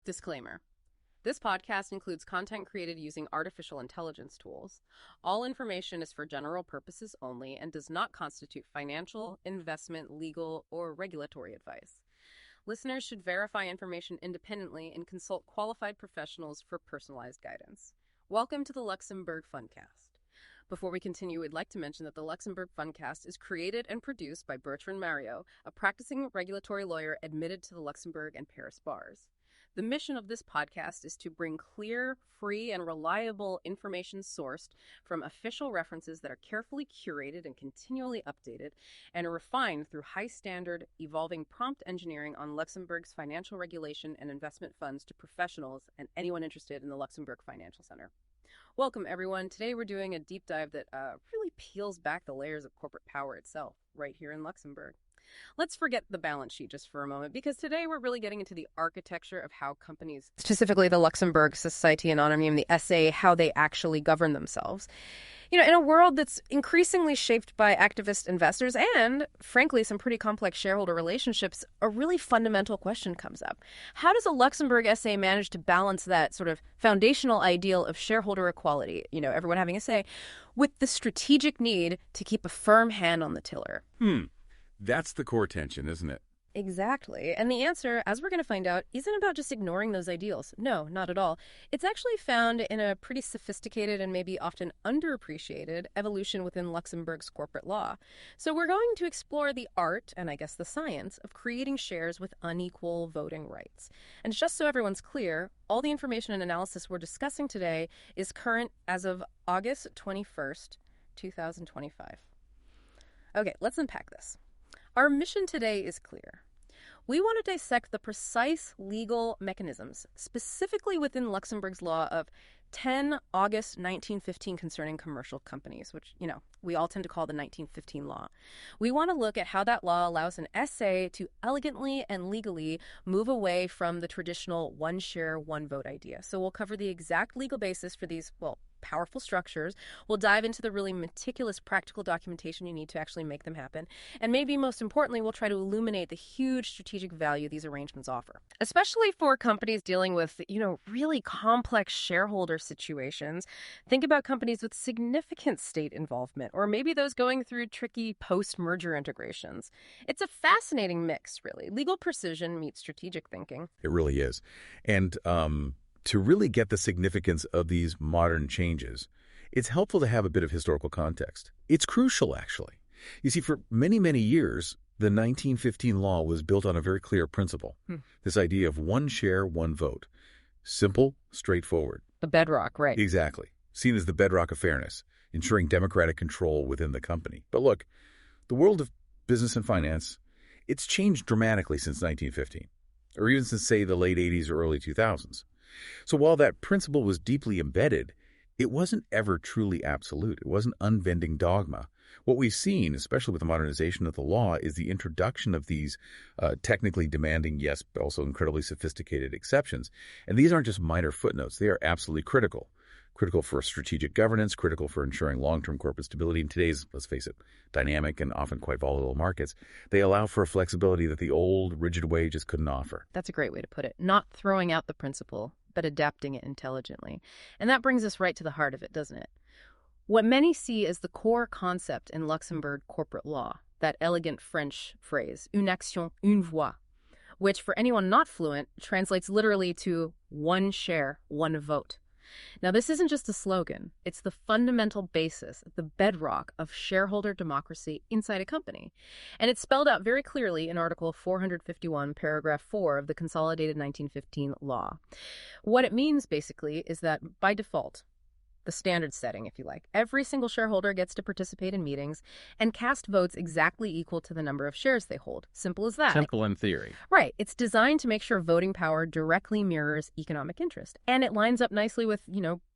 Disclaimer. This podcast includes content created using artificial intelligence tools. All information is for general purposes only and does not constitute financial, investment, legal, or regulatory advice. Listeners should verify information independently and consult qualified professionals for personalized guidance. Welcome to the Luxembourg Fundcast. Before we continue, we'd like to mention that the Luxembourg Fundcast is created and produced by Bertrand Mario, a practicing regulatory lawyer admitted to the Luxembourg and Paris bars. The mission of this podcast is to bring clear, free, and reliable information sourced from official references that are carefully curated and continually updated and refined through high-standard, evolving prompt engineering on Luxembourg's financial regulation and investment funds to professionals and anyone interested in the Luxembourg Financial Center. Welcome, everyone. Today we're doing a deep dive that really peels back the layers of corporate power itself right here in Luxembourg. Let's forget the balance sheet just for a moment, because today we're really getting into the architecture of how companies, specifically the Luxembourg Société Anonyme, the SA, how they actually govern themselves. You know, in a world that's increasingly shaped by activist investors and, frankly, some pretty complex shareholder relationships, a really fundamental question comes up. How does a Luxembourg SA manage to balance that sort of foundational ideal of shareholder equality, you know, everyone having a say, with the strategic need to keep a firm hand on the tiller? That's the core tension, isn't it? Exactly. And the answer, as we're going to find out, isn't about just ignoring those ideals. No, not at all. It's actually found in a pretty sophisticated and maybe often underappreciated evolution within Luxembourg's corporate law. So we're going to explore the art, and I guess the science, of creating shares with unequal voting rights. And just so everyone's clear, all the information and analysis we're discussing today is current as of August 21st, 2025. Okay, let's unpack this. Our mission today is clear. We want to dissect the precise legal mechanisms, specifically within Luxembourg's law of 10 August 1915 concerning commercial companies, which, you know, we all tend to call the 1915 law. We want to look at how that law allows an SA to elegantly and legally move away from the traditional one share, one vote idea. So we'll cover the exact legal basis for these, powerful structures. We'll dive into the really meticulous practical documentation you need to actually make them happen. And maybe most importantly, we'll try to illuminate the huge strategic value these arrangements offer, especially for companies dealing with, really complex shareholder situations. Think about companies with significant state involvement, or maybe those going through tricky post-merger integrations. It's a fascinating mix, really. Legal precision meets strategic thinking. It really is. And to really get the significance of these modern changes, it's helpful to have a bit of historical context. It's crucial, actually. You see, for many, many years, the 1915 law was built on a very clear principle. This idea of one share, one vote. Simple, straightforward. The bedrock, right? Exactly. Seen as the bedrock of fairness, ensuring democratic control within the company. But look, the world of business and finance, it's changed dramatically since 1915, or even since, say, the late 80s or early 2000s. So while that principle was deeply embedded, it wasn't ever truly absolute. It wasn't unbending dogma. What we've seen, especially with the modernization of the law, is the introduction of these technically demanding, yes, but also incredibly sophisticated exceptions. And these aren't just minor footnotes. They are absolutely critical. Critical for strategic governance, critical for ensuring long-term corporate stability in today's, let's face it, dynamic and often quite volatile markets. They allow for a flexibility that the old, rigid way just couldn't offer. That's a great way to put it. Not throwing out the principle, but adapting it intelligently. And that brings us right to the heart of it, doesn't it? What many see as the core concept in Luxembourg corporate law, that elegant French phrase, une action, une voix, which for anyone not fluent translates literally to one share, one vote. Now, this isn't just a slogan. It's the fundamental basis, the bedrock of shareholder democracy inside a company. And it's spelled out very clearly in Article 451, Paragraph 4 of the Consolidated 1915 law. What it means, basically, is that by default, the standard setting, if you like, every single shareholder gets to participate in meetings and cast votes exactly equal to the number of shares they hold. Simple as that. Simple in theory. Right. It's designed to make sure voting power directly mirrors economic interest. And it lines up nicely with,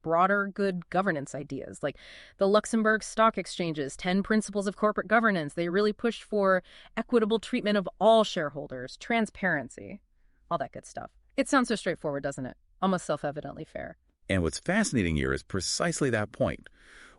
broader good governance ideas, like the Luxembourg Stock Exchange's 10 Principles of Corporate Governance. They really pushed for equitable treatment of all shareholders, transparency, all that good stuff. It sounds so straightforward, doesn't it? Almost self-evidently fair. And what's fascinating here is precisely that point.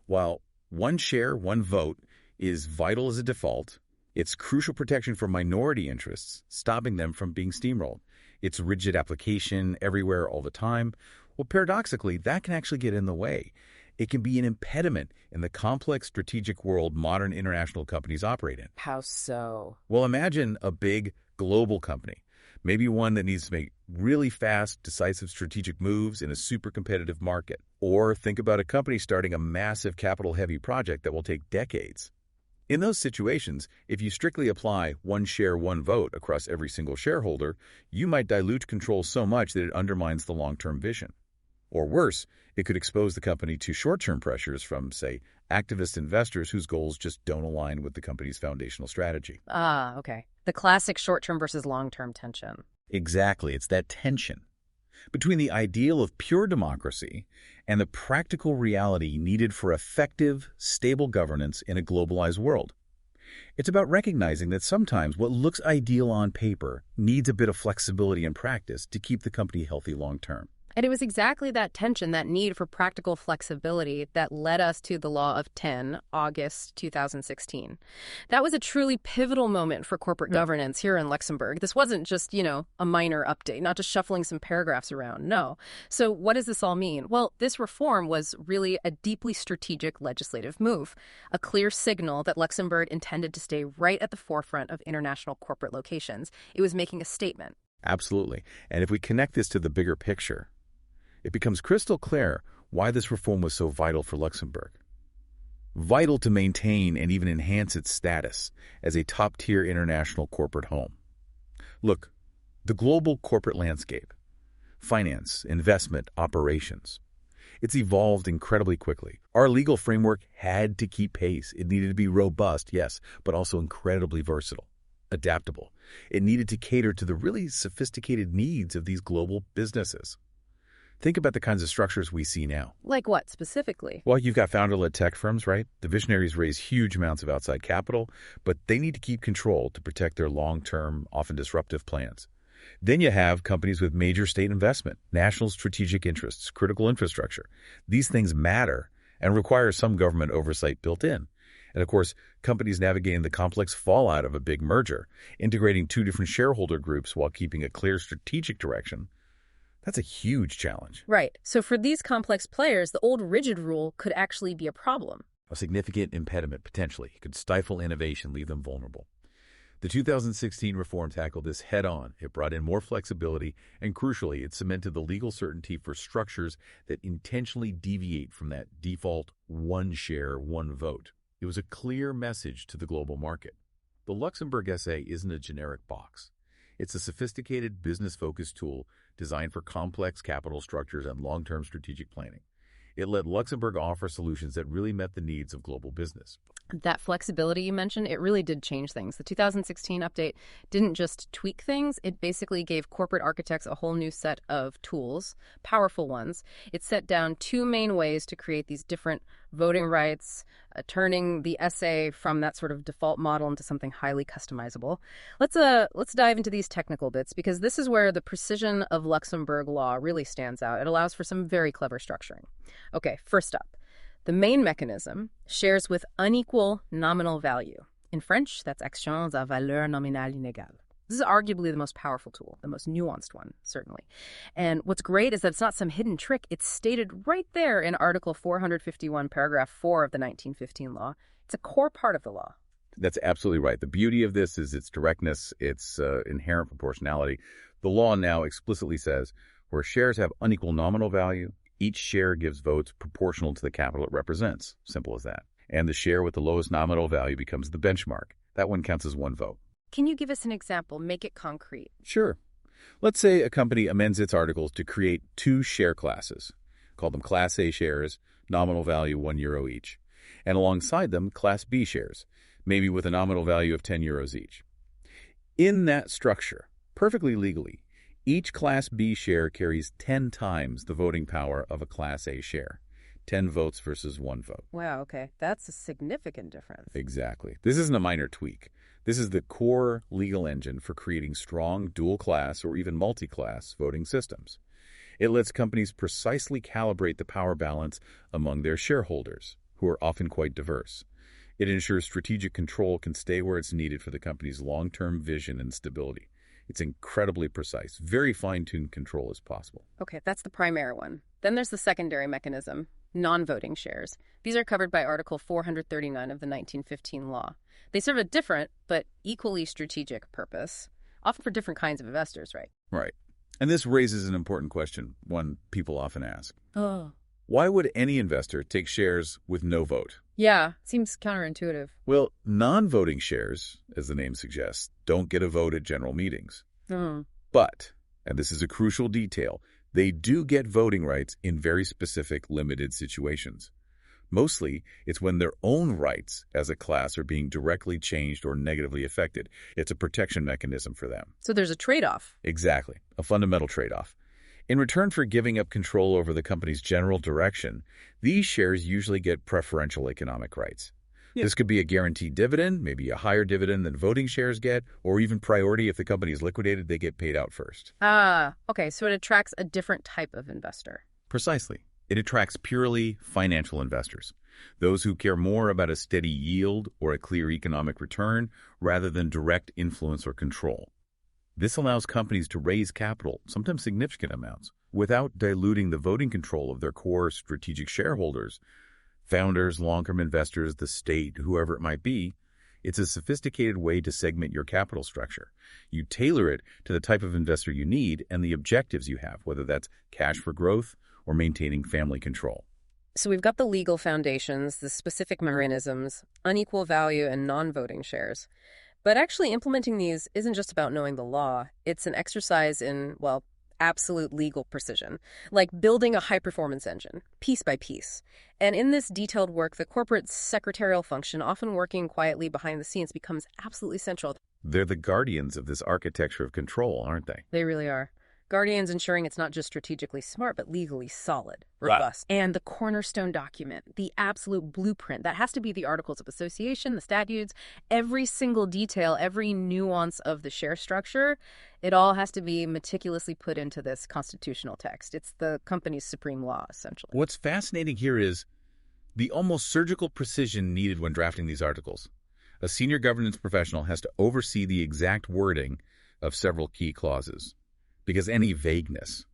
While one share, one vote is vital as a default, it's crucial protection for minority interests, stopping them from being steamrolled. its rigid application everywhere all the time, well, paradoxically, that can actually get in the way. It can be an impediment in the complex strategic world modern international companies operate in. How so? Well, imagine a big global company, maybe one that needs to make really fast, decisive strategic moves in a super competitive market. Or think about a company starting a massive capital-heavy project that will take decades. In those situations, if you strictly apply one share, one vote across every single shareholder, you might dilute control so much that it undermines the long-term vision. Or worse, it could expose the company to short-term pressures from, say, activist investors whose goals just don't align with the company's foundational strategy. Ah, okay. The classic short-term versus long-term tension. Exactly, it's that tension between the ideal of pure democracy and the practical reality needed for effective, stable governance in a globalized world. It's about recognizing that sometimes what looks ideal on paper needs a bit of flexibility in practice to keep the company healthy long-term. And it was exactly that tension, that need for practical flexibility, that led us to the Law of 10, August 2016. That was a truly pivotal moment for corporate governance here in Luxembourg. This wasn't just, a minor update, not just shuffling some paragraphs around. No. So what does this all mean? Well, this reform was really a deeply strategic legislative move, a clear signal that Luxembourg intended to stay right at the forefront of international corporate locations. It was making a statement. Absolutely. And if we connect this to the bigger picture, it becomes crystal clear why this reform was so vital for Luxembourg. Vital to maintain and even enhance its status as a top-tier international corporate home. Look, the global corporate landscape, finance, investment, operations, it's evolved incredibly quickly. Our legal framework had to keep pace. It needed to be robust, yes, but also incredibly versatile, adaptable. It needed to cater to the really sophisticated needs of these global businesses. Think about the kinds of structures we see now. Like what, specifically? Well, you've got founder-led tech firms, right? The visionaries raise huge amounts of outside capital, but they need to keep control to protect their long-term, often disruptive plans. Then you have companies with major state investment, national strategic interests, critical infrastructure. These things matter and require some government oversight built in. And of course, companies navigating the complex fallout of a big merger, integrating two different shareholder groups while keeping a clear strategic direction, that's a huge challenge. Right. So for these complex players, the old rigid rule could actually be a problem. A significant impediment, potentially. It could stifle innovation, leave them vulnerable. The 2016 reform tackled this head-on. It brought in more flexibility, and crucially, it cemented the legal certainty for structures that intentionally deviate from that default one share, one vote. It was a clear message to the global market. The Luxembourg SA isn't a generic box. It's a sophisticated, business-focused tool designed for complex capital structures and long-term strategic planning. It let Luxembourg offer solutions that really met the needs of global business. That flexibility you mentioned, it really did change things. The 2016 update didn't just tweak things, it basically gave corporate architects a whole new set of tools, powerful ones. It set down two main ways to create these different voting rights, turning the SA from that sort of default model into something highly customizable. Let's dive into these technical bits, because this is where the precision of Luxembourg law really stands out. It allows for some very clever structuring. Okay, first up, the main mechanism shares with unequal nominal value. In French, that's actions à valeur nominale inégale. This is arguably the most powerful tool, the most nuanced one, certainly. And what's great is that it's not some hidden trick. It's stated right there in Article 451, Paragraph 4 of the 1915 law. It's a core part of the law. That's absolutely right. The beauty of this is its directness, its inherent proportionality. The law now explicitly says where shares have unequal nominal value, each share gives votes proportional to the capital it represents. Simple as that. And the share with the lowest nominal value becomes the benchmark. That one counts as one vote. Can you give us an example? Make it concrete. Sure. Let's say a company amends its articles to create two share classes. Call them Class A shares, nominal value €1 each. And alongside them, Class B shares, maybe with a nominal value of €10 each. In that structure, perfectly legally, each Class B share carries 10 times the voting power of a Class A share. 10 votes versus 1 vote. Wow, okay. That's a significant difference. Exactly. This isn't a minor tweak. This is the core legal engine for creating strong dual-class or even multi-class voting systems. It lets companies precisely calibrate the power balance among their shareholders, who are often quite diverse. It ensures strategic control can stay where it's needed for the company's long-term vision and stability. It's incredibly precise, very fine-tuned control as possible. Okay, that's the primary one. Then there's the secondary mechanism, non-voting shares. These are covered by Article 439 of the 1915 law. They serve a different, but equally strategic purpose, often for different kinds of investors, right? Right. And this raises an important question, one people often ask. Oh. Why would any investor take shares with no vote? Yeah, seems counterintuitive. Well, non-voting shares, as the name suggests, don't get a vote at general meetings. But, and this is a crucial detail, they do get voting rights in very specific, limited situations. Mostly, it's when their own rights as a class are being directly changed or negatively affected. It's a protection mechanism for them. So there's a trade-off. Exactly, a fundamental trade-off. In return for giving up control over the company's general direction, these shares usually get preferential economic rights. Yeah. This could be a guaranteed dividend, maybe a higher dividend than voting shares get, or even priority if the company is liquidated, they get paid out first. Okay, so it attracts a different type of investor. Precisely. It attracts purely financial investors, those who care more about a steady yield or a clear economic return rather than direct influence or control. This allows companies to raise capital, sometimes significant amounts, without diluting the voting control of their core strategic shareholders, founders, long-term investors, the state, whoever it might be. It's a sophisticated way to segment your capital structure. You tailor it to the type of investor you need and the objectives you have, whether that's cash for growth or maintaining family control. So we've got the legal foundations, the specific mechanisms, unequal value, and non-voting shares. But actually implementing these isn't just about knowing the law. It's an exercise in, well, absolute legal precision, like building a high-performance engine, piece by piece. And in this detailed work, the corporate secretarial function, often working quietly behind the scenes, becomes absolutely central. They're the guardians of this architecture of control, aren't they? They really are. Guardians ensuring it's not just strategically smart, but legally solid, robust. Right. And the cornerstone document, the absolute blueprint, that has to be the Articles of Association, the statutes, every single detail, every nuance of the share structure. It all has to be meticulously put into this constitutional text. It's the company's supreme law, essentially. What's fascinating here is the almost surgical precision needed when drafting these articles. A senior governance professional has to oversee the exact wording of several key clauses. Because any vagueness,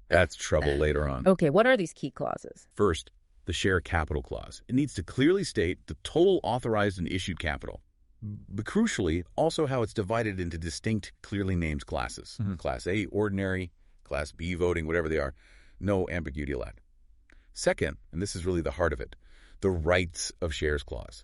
that's trouble later on. Okay, what are these key clauses? First, the share capital clause. It needs to clearly state the total authorized and issued capital. But crucially, also how it's divided into distinct, clearly named classes. Class A, ordinary, Class B, voting, whatever they are. No ambiguity allowed. Second, and this is really the heart of it, the rights of shares clause.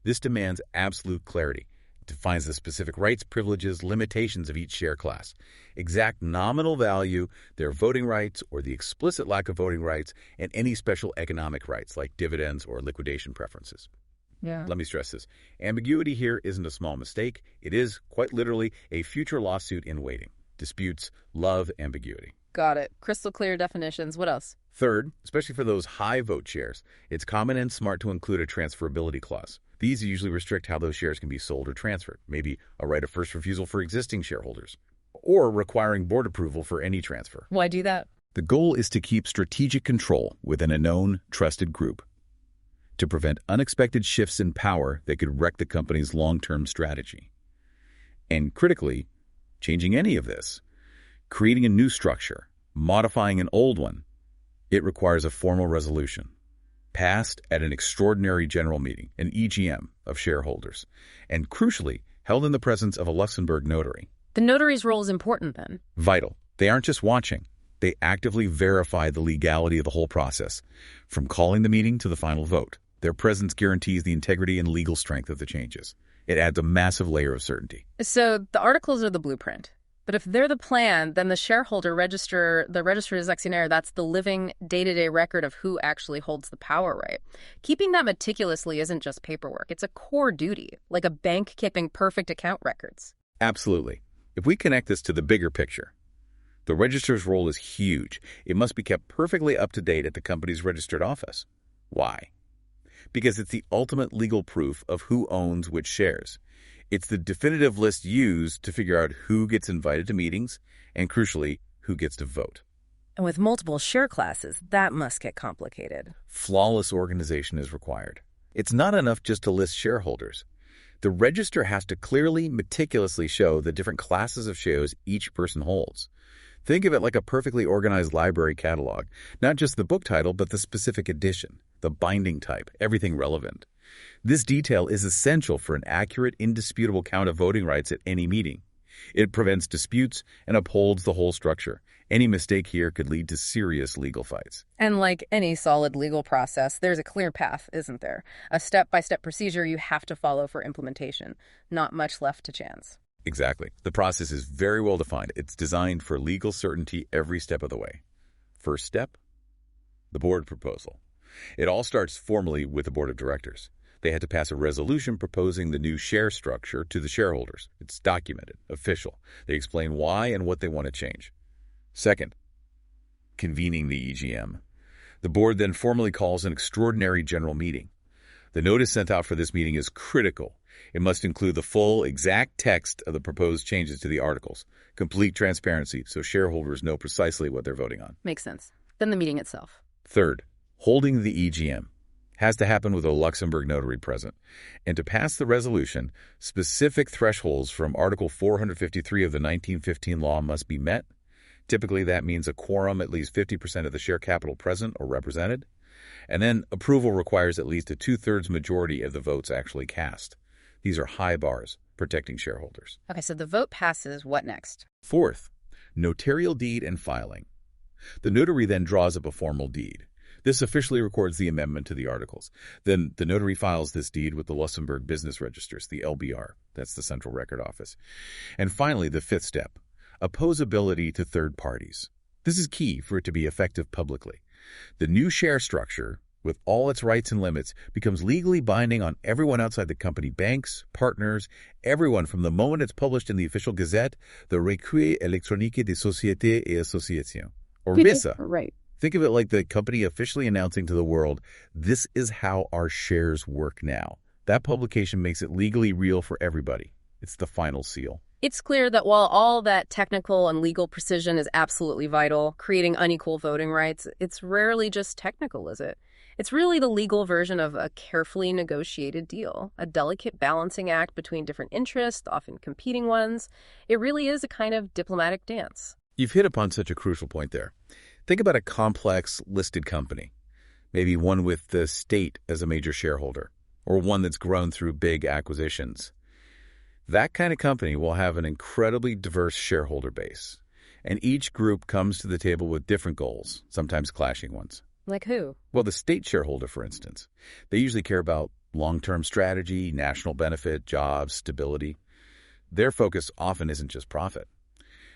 This demands absolute clarity. Defines the specific rights, privileges, limitations of each share class, exact nominal value, their voting rights or the explicit lack of voting rights, and any special economic rights like dividends or liquidation preferences. Yeah. Let me stress this. Ambiguity here isn't a small mistake. It is, quite literally, a future lawsuit in waiting. Disputes love ambiguity. Got it. Crystal clear definitions. What else? Third, especially for those high vote shares, it's common and smart to include a transferability clause. These usually restrict how those shares can be sold or transferred, maybe a right of first refusal for existing shareholders, or requiring board approval for any transfer. Why do that? The goal is to keep strategic control within a known, trusted group, to prevent unexpected shifts in power that could wreck the company's long-term strategy. And critically, changing any of this, creating a new structure, modifying an old one, it requires a formal resolution, passed at an extraordinary general meeting, an EGM of shareholders, and crucially, held in the presence of a Luxembourg notary. The notary's role is important then. Vital. They aren't just watching. They actively verify the legality of the whole process, from calling the meeting to the final vote. Their presence guarantees the integrity and legal strength of the changes. It adds a massive layer of certainty. So the articles are the blueprint. But if they're the plan, then the shareholder register, the register des actionnaires, that's the living day-to-day record of who actually holds the power, right? Keeping that meticulously isn't just paperwork. It's a core duty, like a bank keeping perfect account records. Absolutely. If we connect this to the bigger picture, the register's role is huge. It must be kept perfectly up to date at the company's registered office. Why? Because it's the ultimate legal proof of who owns which shares. It's the definitive list used to figure out who gets invited to meetings and, crucially, who gets to vote. And with multiple share classes, that must get complicated. Flawless organization is required. It's not enough just to list shareholders. The register has to clearly, meticulously show the different classes of shares each person holds. Think of it like a perfectly organized library catalog, not just the book title, but the specific edition, the binding type, everything relevant. This detail is essential for an accurate, indisputable count of voting rights at any meeting. It prevents disputes and upholds the whole structure. Any mistake here could lead to serious legal fights. And like any solid legal process, there's a clear path, isn't there? A step-by-step procedure you have to follow for implementation. Not much left to chance. Exactly. The process is very well defined. It's designed for legal certainty every step of the way. First step, the board proposal. It all starts formally with the board of directors. They had to pass a resolution proposing the new share structure to the shareholders. It's documented, official. They explain why and what they want to change. Second, convening the EGM. The board then formally calls an extraordinary general meeting. The notice sent out for this meeting is critical. It must include the full, exact text of the proposed changes to the articles. Complete transparency so shareholders know precisely what they're voting on. Makes sense. Then the meeting itself. Third, holding the EGM. Has to happen with a Luxembourg notary present. And to pass the resolution, specific thresholds from Article 453 of the 1915 law must be met. Typically, that means a quorum, at least 50% of the share capital present or represented. And then approval requires at least a 2/3 majority of the votes actually cast. These are high bars, protecting shareholders. Okay, so the vote passes. What next? Fourth, notarial deed and filing. The notary then draws up a formal deed. This officially records the amendment to the articles. Then the notary files this deed with the Luxembourg Business Registers, the LBR. That's the Central Record Office. And finally, the fifth step, opposability to third parties. This is key for it to be effective publicly. The new share structure, with all its rights and limits, becomes legally binding on everyone outside the company, banks, partners, everyone from the moment it's published in the official gazette, the Recueil électronique des sociétés et associations, or RISA. Right. Think of it like the company officially announcing to the world, this is how our shares work now. That publication makes it legally real for everybody. It's the final seal. It's clear that while all that technical and legal precision is absolutely vital, creating unequal voting rights, it's rarely just technical, is it? It's really the legal version of a carefully negotiated deal, a delicate balancing act between different interests, often competing ones. It really is a kind of diplomatic dance. You've hit upon such a crucial point there. Think about a complex listed company, maybe one with the state as a major shareholder, or one that's grown through big acquisitions. That kind of company will have an incredibly diverse shareholder base, and each group comes to the table with different goals, sometimes clashing ones. Like who? Well, the state shareholder, for instance. They usually care about long-term strategy, national benefit, jobs, stability. Their focus often isn't just profit.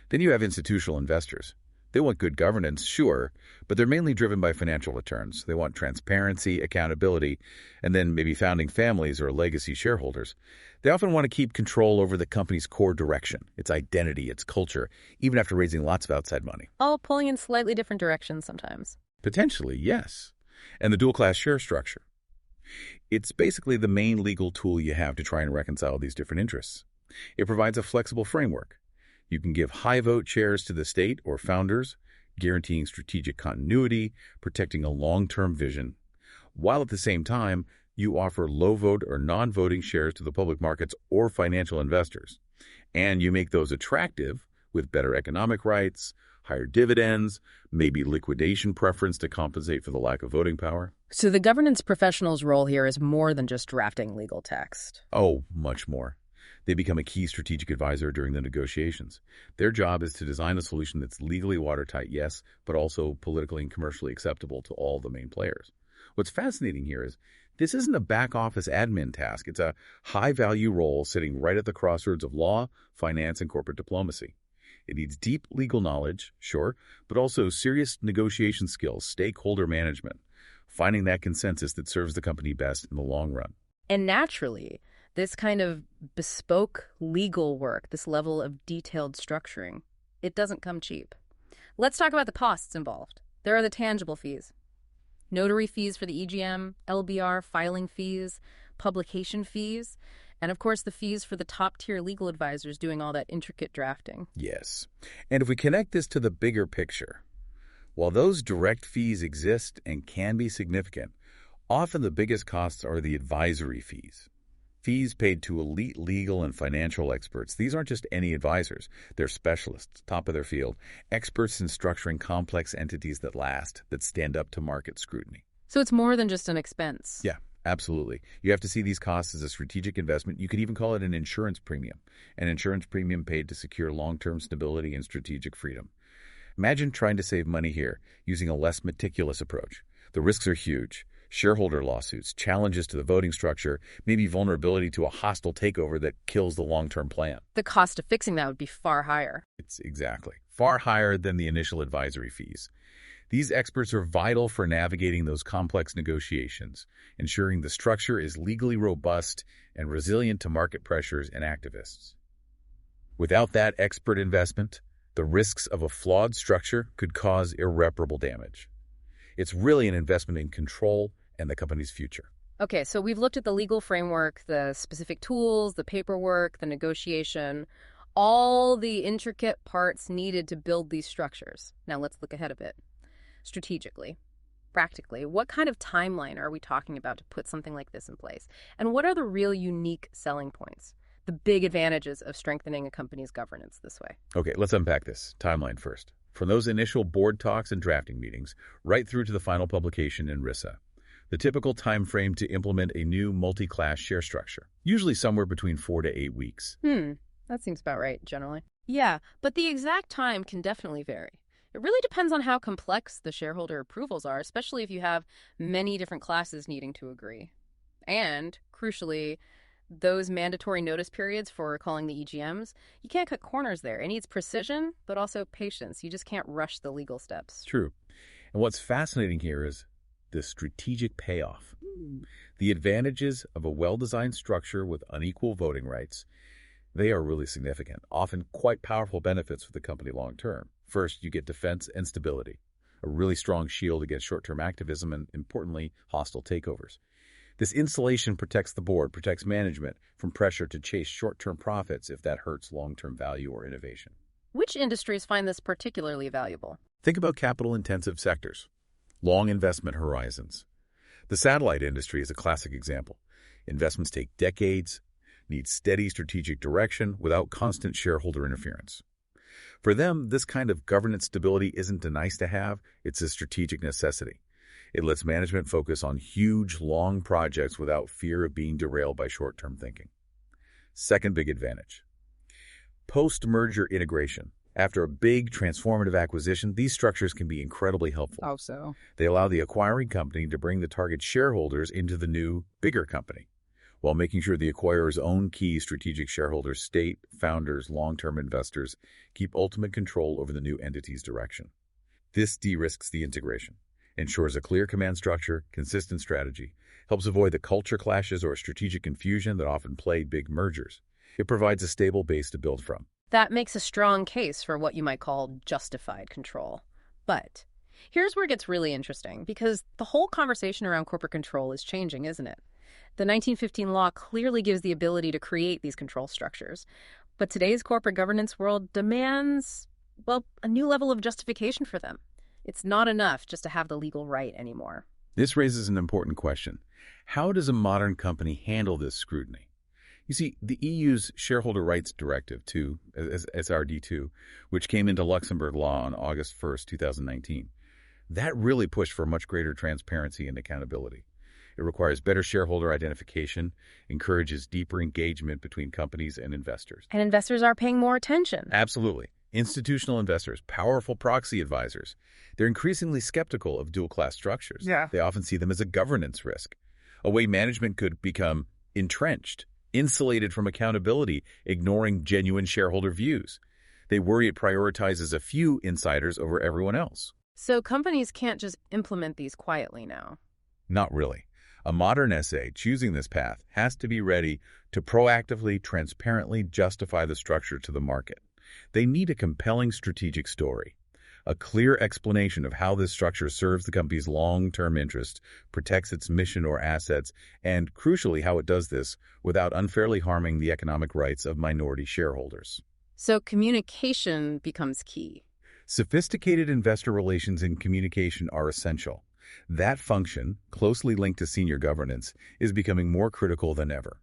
Then you have institutional investors. They want good governance, sure, but they're mainly driven by financial returns. They want transparency, accountability, and then maybe founding families or legacy shareholders. They often want to keep control over the company's core direction, its identity, its culture, even after raising lots of outside money. All pulling in slightly different directions sometimes. Potentially, yes. And the dual-class share structure. It's basically the main legal tool you have to try and reconcile these different interests. It provides a flexible framework. You can give high vote shares to the state or founders, guaranteeing strategic continuity, protecting a long-term vision, while at the same time, you offer low vote or non-voting shares to the public markets or financial investors. And you make those attractive with better economic rights, higher dividends, maybe liquidation preference to compensate for the lack of voting power. So the governance professional's role here is more than just drafting legal text. Oh, much more. They become a key strategic advisor during the negotiations. Their job is to design a solution that's legally watertight, yes, but also politically and commercially acceptable to all the main players. What's fascinating here is this isn't a back-office admin task. It's a high-value role sitting right at the crossroads of law, finance, and corporate diplomacy. It needs deep legal knowledge, sure, but also serious negotiation skills, stakeholder management, finding that consensus that serves the company best in the long run. And naturally, this kind of bespoke legal work, this level of detailed structuring, it doesn't come cheap. Let's talk about the costs involved. There are the tangible fees. Notary fees for the EGM, LBR, filing fees, publication fees, and of course the fees for the top-tier legal advisors doing all that intricate drafting. Yes. And if we connect this to the bigger picture, while those direct fees exist and can be significant, often the biggest costs are the advisory fees. Fees paid to elite legal and financial experts. These aren't just any advisors. They're specialists, top of their field, experts in structuring complex entities that last, that stand up to market scrutiny. So it's more than just an expense. Yeah, absolutely. You have to see these costs as a strategic investment. You could even call it an insurance premium paid to secure long-term stability and strategic freedom. Imagine trying to save money here using a less meticulous approach. The risks are huge. Shareholder lawsuits, challenges to the voting structure, maybe vulnerability to a hostile takeover that kills the long-term plan. The cost of fixing that would be far higher. It's exactly. Far higher than the initial advisory fees. These experts are vital for navigating those complex negotiations, ensuring the structure is legally robust and resilient to market pressures and activists. Without that expert investment, the risks of a flawed structure could cause irreparable damage. It's really an investment in control and the company's future. Okay, so we've looked at the legal framework, the specific tools, the paperwork, the negotiation, all the intricate parts needed to build these structures. Now let's look ahead a bit. Strategically, practically, what kind of timeline are we talking about to put something like this in place? And what are the real unique selling points, the big advantages of strengthening a company's governance this way? Okay, let's unpack this. Timeline first. From those initial board talks and drafting meetings, right through to the final publication in RISA. The typical time frame to implement a new multi-class share structure, usually somewhere between 4 to 8 weeks. That seems about right, generally. Yeah, but the exact time can definitely vary. It really depends on how complex the shareholder approvals are, especially if you have many different classes needing to agree. And, crucially, those mandatory notice periods for calling the EGMs, you can't cut corners there. It needs precision, but also patience. You just can't rush the legal steps. True. And what's fascinating here is the strategic payoff. The advantages of a well-designed structure with unequal voting rights, they are really significant, often quite powerful benefits for the company long-term. First, you get defense and stability, a really strong shield against short-term activism and, importantly, hostile takeovers. This insulation protects the board, protects management from pressure to chase short-term profits if that hurts long-term value or innovation. Which industries find this particularly valuable? Think about capital-intensive sectors, long investment horizons. The satellite industry is a classic example. Investments take decades, need steady strategic direction without constant shareholder interference. For them, this kind of governance stability isn't a nice-to-have, it's a strategic necessity. It lets management focus on huge, long projects without fear of being derailed by short-term thinking. Second big advantage. Post-merger integration. After a big, transformative acquisition, these structures can be incredibly helpful. How so? They allow the acquiring company to bring the target shareholders into the new, bigger company, while making sure the acquirer's own key strategic shareholders, state, founders, long-term investors, keep ultimate control over the new entity's direction. This de-risks the integration, ensures a clear command structure, consistent strategy, helps avoid the culture clashes or strategic confusion that often plague big mergers. It provides a stable base to build from. That makes a strong case for what you might call justified control. But here's where it gets really interesting, because the whole conversation around corporate control is changing, isn't it? The 1915 law clearly gives the ability to create these control structures. But today's corporate governance world demands, well, a new level of justification for them. It's not enough just to have the legal right anymore. This raises an important question. How does a modern company handle this scrutiny? You see, the EU's Shareholder Rights Directive 2, SRD2, which came into Luxembourg law on August 1st, 2019, that really pushed for much greater transparency and accountability. It requires better shareholder identification, encourages deeper engagement between companies and investors. And investors are paying more attention. Absolutely. Institutional investors, powerful proxy advisors, they're increasingly skeptical of dual-class structures. They often see them as a governance risk, a way management could become entrenched, insulated from accountability, ignoring genuine shareholder views. They worry it prioritizes a few insiders over everyone else. So companies can't just implement these quietly now. Not really. A modern SA choosing this path has to be ready to proactively, transparently justify the structure to the market. They need a compelling strategic story, a clear explanation of how this structure serves the company's long-term interests, protects its mission or assets, and, crucially, how it does this without unfairly harming the economic rights of minority shareholders. So communication becomes key. Sophisticated investor relations and communication are essential. That function, closely linked to senior governance, is becoming more critical than ever.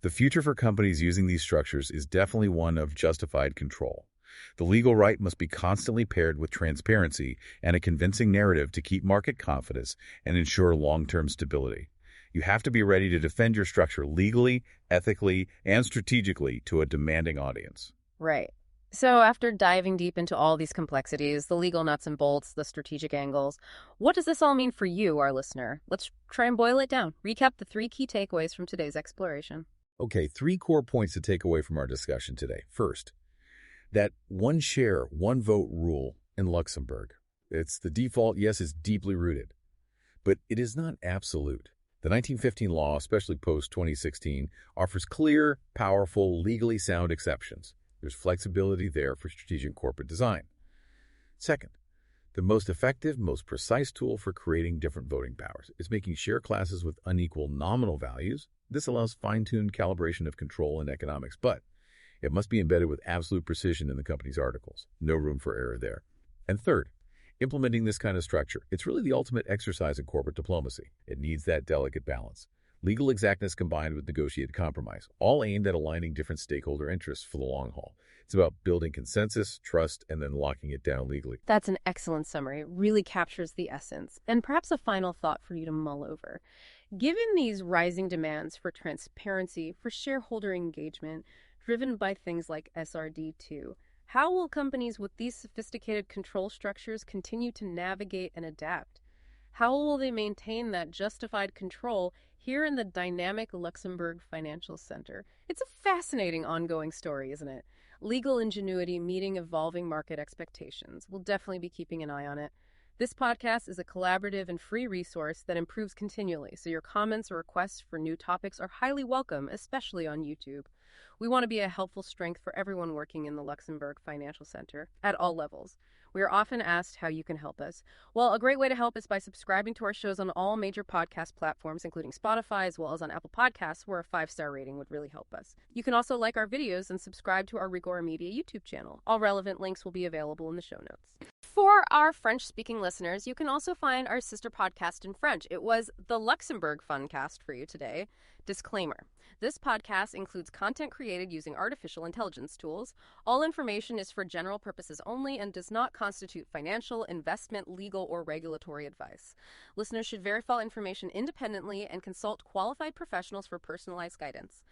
The future for companies using these structures is definitely one of justified control. The legal right must be constantly paired with transparency and a convincing narrative to keep market confidence and ensure long-term stability. You have to be ready to defend your structure legally, ethically, and strategically to a demanding audience. Right. So after diving deep into all these complexities, the legal nuts and bolts, the strategic angles, what does this all mean for you, our listener? Let's try and boil it down. Recap the 3 key takeaways from today's exploration. Okay, 3 core points to take away from our discussion today. First, that one share, one vote rule in Luxembourg. It's the default, yes, it's deeply rooted, but it is not absolute. The 1915 law, especially post-2016, offers clear, powerful, legally sound exceptions. There's flexibility there for strategic corporate design. Second, the most effective, most precise tool for creating different voting powers is making share classes with unequal nominal values. This allows fine-tuned calibration of control in economics, but it must be embedded with absolute precision in the company's articles. No room for error there. And third, implementing this kind of structure, it's really the ultimate exercise in corporate diplomacy. It needs that delicate balance. Legal exactness combined with negotiated compromise, all aimed at aligning different stakeholder interests for the long haul. It's about building consensus, trust, and then locking it down legally. That's an excellent summary. It really captures the essence. And perhaps a final thought for you to mull over. Given these rising demands for transparency, for shareholder engagement, driven by things like SRD2, how will companies with these sophisticated control structures continue to navigate and adapt? How will they maintain that justified control here in the dynamic Luxembourg Financial Center? It's a fascinating ongoing story, isn't it? Legal ingenuity meeting evolving market expectations. We'll definitely be keeping an eye on it. This podcast is a collaborative and free resource that improves continually, so your comments or requests for new topics are highly welcome, especially on YouTube. We want to be a helpful strength for everyone working in the Luxembourg Financial Center at all levels. We are often asked how you can help us. Well, a great way to help is by subscribing to our shows on all major podcast platforms, including Spotify, as well as on Apple Podcasts, where a 5-star rating would really help us. You can also like our videos and subscribe to our Rigor Media YouTube channel. All relevant links will be available in the show notes. For our French-speaking listeners, you can also find our sister podcast in French. It was the Luxembourg Fundcast for you today. Disclaimer. This podcast includes content created using artificial intelligence tools. All information is for general purposes only and does not constitute financial, investment, legal, or regulatory advice. Listeners should verify information independently and consult qualified professionals for personalized guidance.